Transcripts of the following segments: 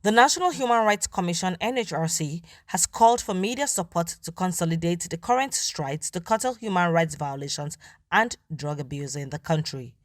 The National Human Rights Commission (NHRC) has called for media support to consolidate the current strides to curtail human rights violations and drug abuse in the country.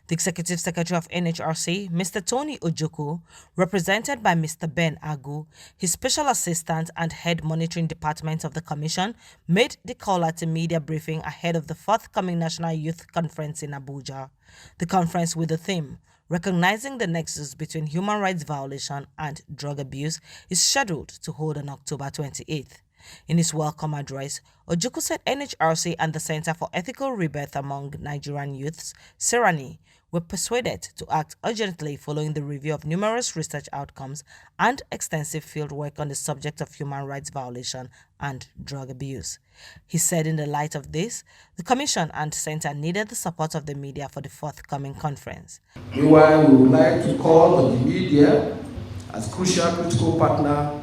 The Executive Secretary of NHRC, Mr. Tony Ojukwu, represented by Mr. Ben Agu, his Special Assistant and Head Monitoring Department of the Commission, made the call at a media briefing ahead of the forthcoming National Youth Conference in Abuja. The conference, with the theme Recognizing the Nexus Between Human Rights Violation and Drug Abuse, is scheduled to hold on October 28th. In his welcome address, Ojukwu said NHRC and the Center for Ethical Rebirth Among Nigerian Youths, Serani, were persuaded to act urgently following the review of numerous research outcomes and extensive field work on the subject of human rights violation and drug abuse. He said in the light of this, the Commission and Center needed the support of the media for the forthcoming conference. Meanwhile, we would like to call on the media as crucial critical partner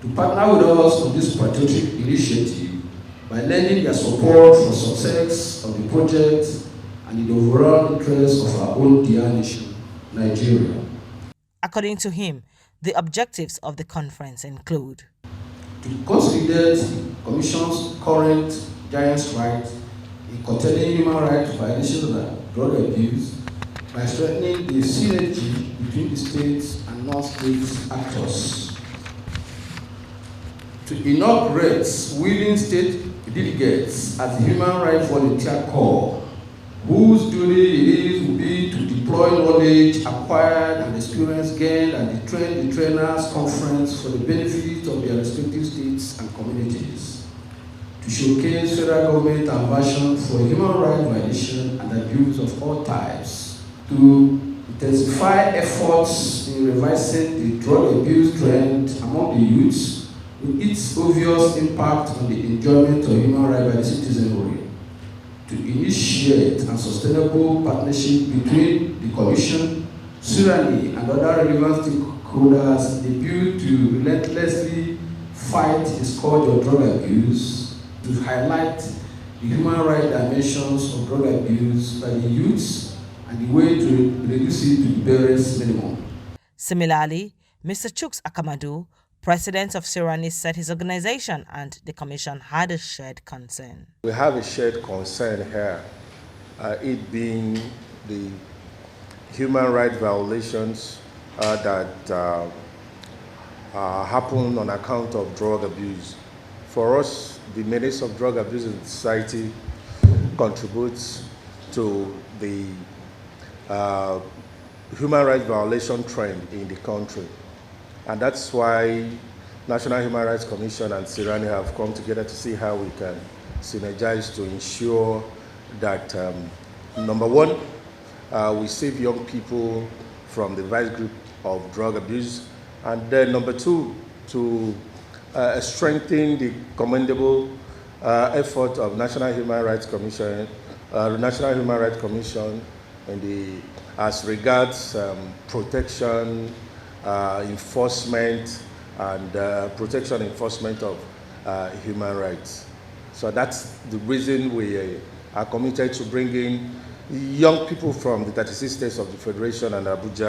to partner with us on this patriotic initiative by lending their support for success of the project and the overall interest of our own dear nation, Nigeria. According to him, the objectives of the conference include to consolidate the Commission's current giant stride in curtailing human rights violations and drug abuse by strengthening the synergy between the states and non-state actors, to inaugurate willing state delegates as the Human Rights Volunteer Corps, whose duty it is will be to deploy knowledge acquired and experience gained at the Train the Trainers Conference for the benefit of their respective states and communities, to showcase federal government aversion for human rights violation and abuse of all types, to intensify efforts in reversing the drug abuse trend among the youths with its obvious impact on the enjoyment of human rights by the citizenry, to initiate a sustainable partnership between the Commission, Serani, and other relevant stakeholders in the bid to relentlessly fight the scourge of drug abuse, to highlight the human rights dimensions of drug abuse by the youths and the way to reduce it to the barest minimum. Similarly, Mr. Chuks Akamadu, President of Serani, said his organization and the Commission had a shared concern. We have a shared concern here, it being the human rights violations that happen on account of drug abuse. For us, the menace of drug abuse in society contributes to the human rights violation trend in the country. And that's why National Human Rights Commission and Serani have come together to see how we can synergize to ensure that, number one, we save young people from the vice grip of drug abuse, and then number two, to strengthen the commendable effort of National Human Rights Commission, in the as regards protection, enforcement, and protection enforcement of human rights. So that's the reason we are committed to bringing young people from the 36 states of the Federation and Abuja